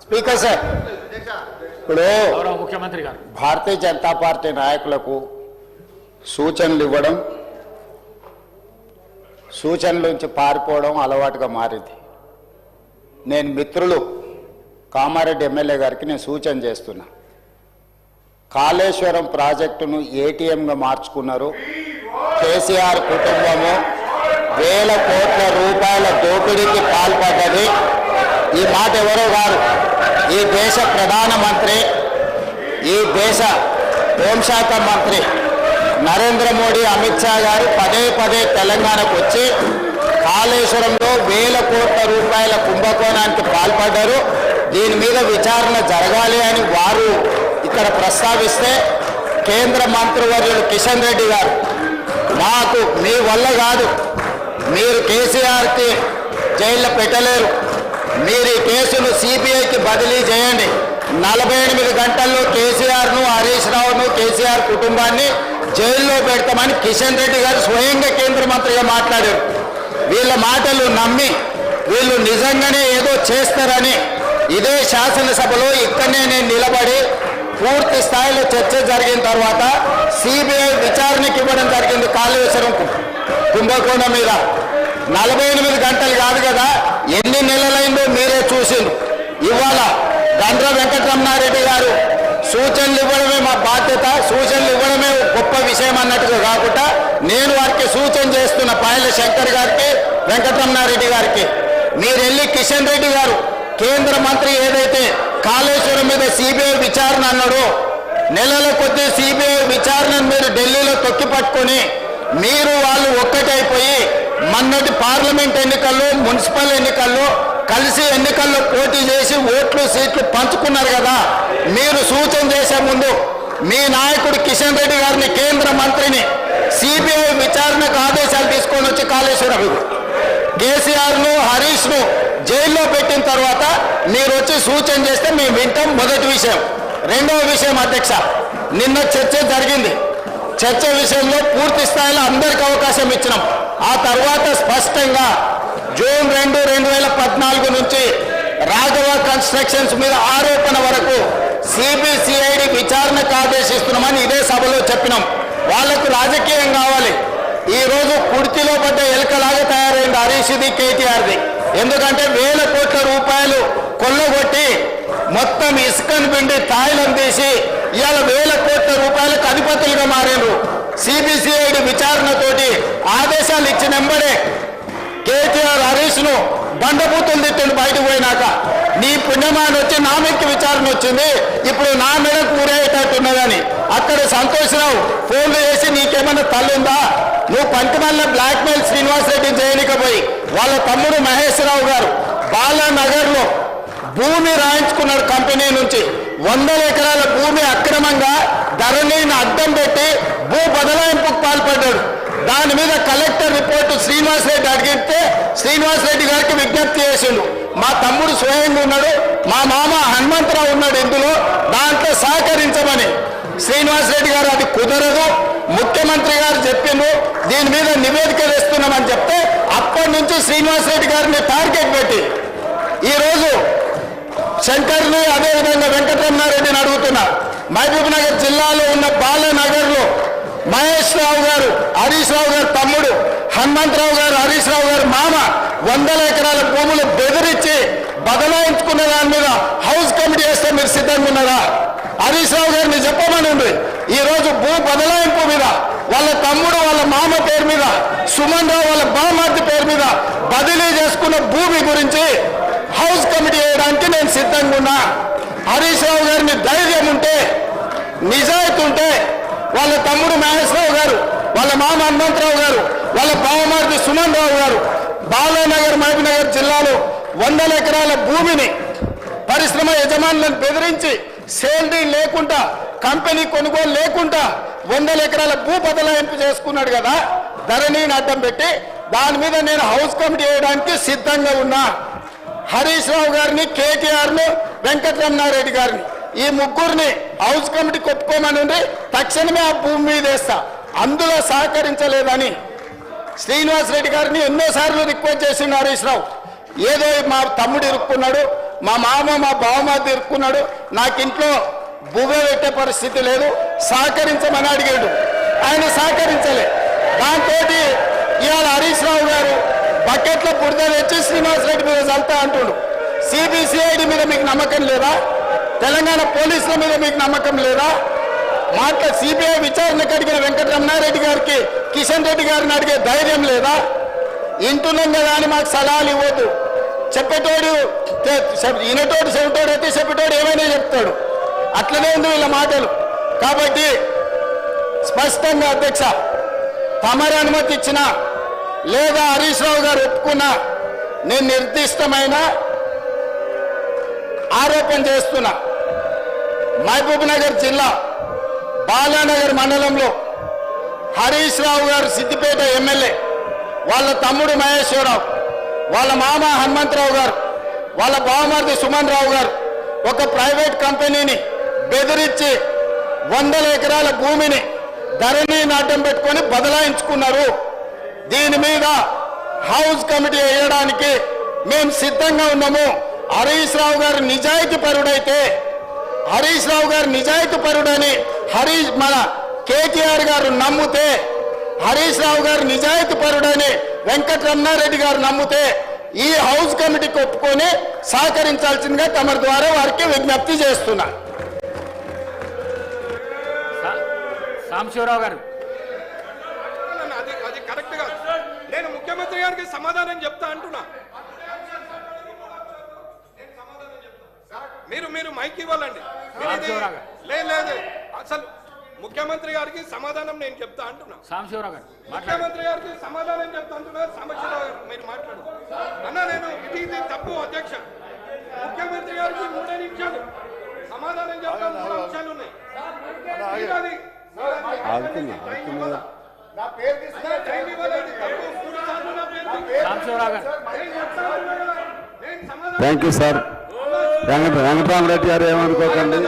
Speaker sir, ఇప్పుడు ముఖ్యమంత్రి గారు భారతీయ జనతా పార్టీ నాయకులకు సూచనలు ఇవ్వడం, సూచనల నుంచి పారిపోవడం అలవాటుగా మారింది. నేను మిత్రులు కామారెడ్డి ఎమ్మెల్యే గారికి నేను సూచన చేస్తున్నా. కాళేశ్వరం ప్రాజెక్టును ఏటీఎంగా మార్చుకున్నారు. కేసీఆర్ కుటుంబము వేల కోట్ల రూపాయల దోపిడీకి పాల్పడ్డది. ఈ మాట ఎవరో గారు, ఈ దేశ ప్రధానమంత్రి, ఈ దేశ హోంశాఖ మంత్రి నరేంద్ర మోడీ, అమిత్ షా గారు పదే పదే తెలంగాణకు వచ్చి కాళేశ్వరంలో వేల కోట్ల రూపాయల కుంభకోణానికి పాల్పడ్డారు. దీని మీద విచారణ జరగాలి అని వారు ఇక్కడ ప్రస్తావిస్తే, కేంద్ర మంత్రివర్యులు కిషన్ రెడ్డి గారు, మాకు మీ వల్ల కాదు, మీరు కేసీఆర్కి జైల్లో పెట్టలేరు, మీరు ఈ కేసును సిబిఐకి బదిలీ చేయండి, 48 గంటల్లో కేసీఆర్ను, హరీష్ రావును, కేసీఆర్ కుటుంబాన్ని జైల్లో పెడతామని కిషన్ రెడ్డి గారు స్వయంగా కేంద్ర మంత్రిగా మాట్లాడారు. వీళ్ళ మాటలు నమ్మి వీళ్ళు నిజంగానే ఏదో చేస్తారని ఇదే శాసనసభలో ఇక్కడనే నేను నిలబడి పూర్తి స్థాయిలో చర్చ జరిగిన తర్వాత సిబిఐ విచారణకి ఇవ్వడం జరిగింది. కాళేశ్వరం కుంభకోణం మీద 48 గంటలు కాదు కదా, ఎన్ని నెలలైందో మీరే చూసిండ్రు. ఇవాళ గండ్ర వెంకటరమణారెడ్డి గారు సూచనలు ఇవ్వడమే మా బాధ్యత, సూచనలు ఇవ్వడమే గొప్ప విషయం అన్నట్టుగా కాకుండా నేను వారికి సూచన చేస్తున్న పాయల శంకర్ గారికి, వెంకటరమణారెడ్డి గారికి, మీరు వెళ్ళి కిషన్ రెడ్డి గారు కేంద్ర మంత్రి ఏదైతే కాళేశ్వరం మీద సిబిఐ విచారణ అన్నాడో, నెలల కొద్దీ సిబిఐ విచారణను మీరు ఢిల్లీలో తొక్కి పట్టుకొని మీరు వాళ్ళు ఒక్కటైపోయి మొన్నటి పార్లమెంట్ ఎన్నికల్లో, మున్సిపల్ ఎన్నికల్లో కలిసి ఎన్నికల్లో పోటీ చేసి ఓట్లు సీట్లు పంచుకున్నారు కదా. మీరు సూచన చేసే ముందు మీ నాయకుడు కిషన్ రెడ్డి గారిని, కేంద్ర మంత్రిని సిబిఐ విచారణకు ఆదేశాలు తీసుకొని వచ్చి కాళేశ్వరం కేసీఆర్ను, హరీష్ను జైల్లో పెట్టిన తర్వాత మీరు వచ్చి సూచన చేస్తే మేము వింటాం. మొదటి విషయం. రెండవ విషయం అధ్యక్ష, నిన్న చర్చ జరిగింది. చర్చ విషయంలో పూర్తి స్థాయిలో అందరికీ అవకాశం ఇచ్చినాం. ఆ తర్వాత స్పష్టంగా జూన్ 2, 2014 నుంచి రాఘవ కన్స్ట్రక్షన్స్ మీద ఆరోపణ వరకు సిబిసిఐడి విచారణకు ఆదేశిస్తున్నామని ఇదే సభలో చెప్పినాం. వాళ్లకు రాజకీయం కావాలి. ఈ రోజు కుర్చీలో పడ్డ ఎలుకలాగా తయారైంది హరీష్ది, కేటీఆర్ది. ఎందుకంటే వేల కోట్ల రూపాయలు కొల్లగొట్టి మొత్తం ఇసుకను పిండి తాయిలం తీసి ఇవాళ వేల కోట్ల రూపాయలకు అధిపతులుగా మారారు. సిబిసిఐడి విచారణతోటి ఆదేశాలు ఇచ్చిన వెంబడే కేటీఆర్ హరీష్ను బండబూతులు తిట్టిండు. బయటకు పోయినాక నీ పుణ్యమాన్ని వచ్చి నా మీదకి విచారణ వచ్చింది, ఇప్పుడు నా మీదకు ఊరేటట్టున్నదని అక్కడ సంతోషరావు ఫోన్లు చేసి నీకేమన్నా తల్లుందా, నువ్వు పంచమల్ల బ్లాక్మెయిల్ శ్రీనివాసరెడ్డిని చేయనికపోయి వాళ్ళ తమ్ముడు మహేష్ రావు గారు బాలానగర్లో భూమి రాయించుకున్నాడు. కంపెనీ నుంచి 100 ఎకరాల భూమి అక్రమంగా ధరణిని అడ్డం పెట్టి భూ బదలాయింపుకు పాల్పడ్డాడు. దాని మీద కలెక్టర్ రిపోర్టు శ్రీనివాసరెడ్డి అడిగితే శ్రీనివాసరెడ్డి గారికి విజ్ఞప్తి చేసిండు. మా తమ్ముడు స్వయంగా ఉన్నాడు, మా మామ హనుమంతరావు ఉన్నాడు ఇందులో, దాంట్లో సహకరించమని. శ్రీనివాసరెడ్డి గారు అది కుదరదు, ముఖ్యమంత్రి గారు చెప్పిండు, దీని మీద నివేదిక వేస్తున్నామని చెప్తే అప్పటి నుంచి శ్రీనివాసరెడ్డి గారిని టార్గెట్ పెట్టి ఈరోజు శంకర్ని, అదేవిధంగా వెంకటరమణారెడ్డిని అడుగుతున్నా. మహబూబ్ నగర్ జిల్లాలో ఉన్న బాలానగర్లో మహేష్ రావు గారు, హరీష్ రావు గారు తమ్ముడు, హనుమంతరావు గారు, హరీష్ రావు గారు మామ 100 ఎకరాల భూములు బెదిరించి బదలాయించుకున్న దాని మీద హౌస్ కమిటీ వేస్తే మీరు సిద్ధంగా ఉన్నారా? హరీష్ రావు గారిని చెప్పమనండి. ఈ రోజు భూ బదలాయింపు మీద వాళ్ళ తమ్ముడు, వాళ్ళ మామ పేరు మీద, సుమన్ రావు వాళ్ళ బామార్తి పేరు మీద బదిలీ చేసుకున్న భూమి గురించి హౌస్ కమిటీ వేయడానికి నేను సిద్ధంగా ఉన్నా. హరీష్ రావు గారిని ధైర్యం ఉంటే, నిజాయితీ ఉంటే వాళ్ళ తమ్ముడు మహేశ్వరరావు గారు, వాళ్ళ మామ హనుమంతరావు గారు, వాళ్ళ బావమార్తి సుమన్ రావు గారు బాలానగర్, మహబూబ్ నగర్ జిల్లాలో 100 ఎకరాల భూమిని పరిశ్రమ యజమానులను బెదిరించి సేల్డీ లేకుండా, కంపెనీ కొనుగోలు లేకుండా 100 ఎకరాల భూ బదలాయింపు చేసుకున్నాడు కదా ధరణిని అడ్డం పెట్టి. దాని మీద నేను హౌస్ కమిటీ వేయడానికి సిద్ధంగా ఉన్నా. హరీష్ రావు గారిని, కేటీఆర్ను, వెంకటరమణారెడ్డి గారిని ఈ ముగ్గురిని హౌస్ కమిటీకి ఒప్పుకోమని తక్షణమే ఆ భూమి మీద వేస్తా. అందులో సహకరించలేదని శ్రీనివాసరెడ్డి గారిని ఎన్నోసార్లు రిక్వెస్ట్ చేసిండు హరీష్ రావు. ఏదో మా తమ్ముడు ఇరుక్కున్నాడు, మా మామ మా బావమా తిరుక్కున్నాడు, నాకు ఇంట్లో బువ్వ పెట్టే పరిస్థితి లేదు, సహకరించమని అడిగాడు. ఆయన సహకరించలే. దాంతో ఇవాళ హరీష్ రావు గారు బకెట్ల బురద తెచ్చి శ్రీనివాసరెడ్డి మీద చల్తా అంటుడు. సిబిసిఐడి మీద మీకు నమ్మకం లేదా? తెలంగాణ పోలీసుల మీద మీకు నమ్మకం లేదా? సిబిఐ విచారణకు అడిగిన వెంకటరమణారెడ్డి గారికి కిషన్ రెడ్డి గారిని అడిగే ధైర్యం లేదా? ఇంటున్నాం కదా అని మాకు సలహాలు ఇవ్వద్దు. చెప్పేటోడు వినేటోడు చెవిటోడు అయితే చెప్పేటోడు ఏమైనా చెప్తాడు. అట్లనే ఉంది వీళ్ళ మాటలు. కాబట్టి స్పష్టంగా అధ్యక్ష, తమరి అనుమతి ఇచ్చినా లేదా హరీష్ రావు గారు ఒప్పుకున్నా నేను నిర్దిష్టమైన ఆరోపణ చేస్తున్నా. మహబూబ్ నగర్ జిల్లా బాలానగర్ మండలంలో హరీష్ రావు గారు సిద్దిపేట ఎమ్మెల్యే, వాళ్ళ తమ్ముడు మహేశ్వరరావు, వాళ్ళ మామ హనుమంతరావు గారు, వాళ్ళ బావమరిది సుమన్ రావు గారు ఒక ప్రైవేట్ కంపెనీని బెదిరించి 100 ఎకరాల భూమిని ధరణి నాట్యం పెట్టుకొని బదలాయించుకున్నారు. దీని మీద హౌస్ కమిటీ వేయడానికి మేము సిద్ధంగా ఉన్నాము. హరీష్ రావు గారు నిజాయితీ పరుడైతే, హరీష్ రావు గారు నిజాయితీ పరుడని మన కేటీఆర్ గారు నమ్మితే, హరీష్ రావు గారు నిజాయితీ పరుడని వెంకటరమణారెడ్డి గారు నమ్మితే ఈ హౌస్ కమిటీకి ఒప్పుకొని సహకరించాల్సిందిగా తమరి ద్వారా వారికి విజ్ఞప్తి చేస్తున్నా. సాంబశివరావు గారు, అది కరెక్ట్ గా నేను ముఖ్యమంత్రి గారికి సమాధానం చెప్తా అంటున్నా. మీరు మైక్ ఇవ్వాలండి. లేదు అసలు ముఖ్యమంత్రి గారికి సమాధానం నేను చెప్తా అంటున్నా. సాంబశివరావు గారు, ముఖ్యమంత్రి గారికి సమాధానం చెప్తా అంటున్నా. సాంబశివరావు గారు మీరు మాట్లాడు అన్నా. నేను ఇది తప్పు అధ్యక్ష. ముఖ్యమంత్రి గారికి 3 నిమిషాలు సమాధానం చెప్తాను. 3 నిమిషాలు ఉన్నాయి. Thank you sir. వెంకటరామరెడ్డి గారు ఏమనుకోకండి.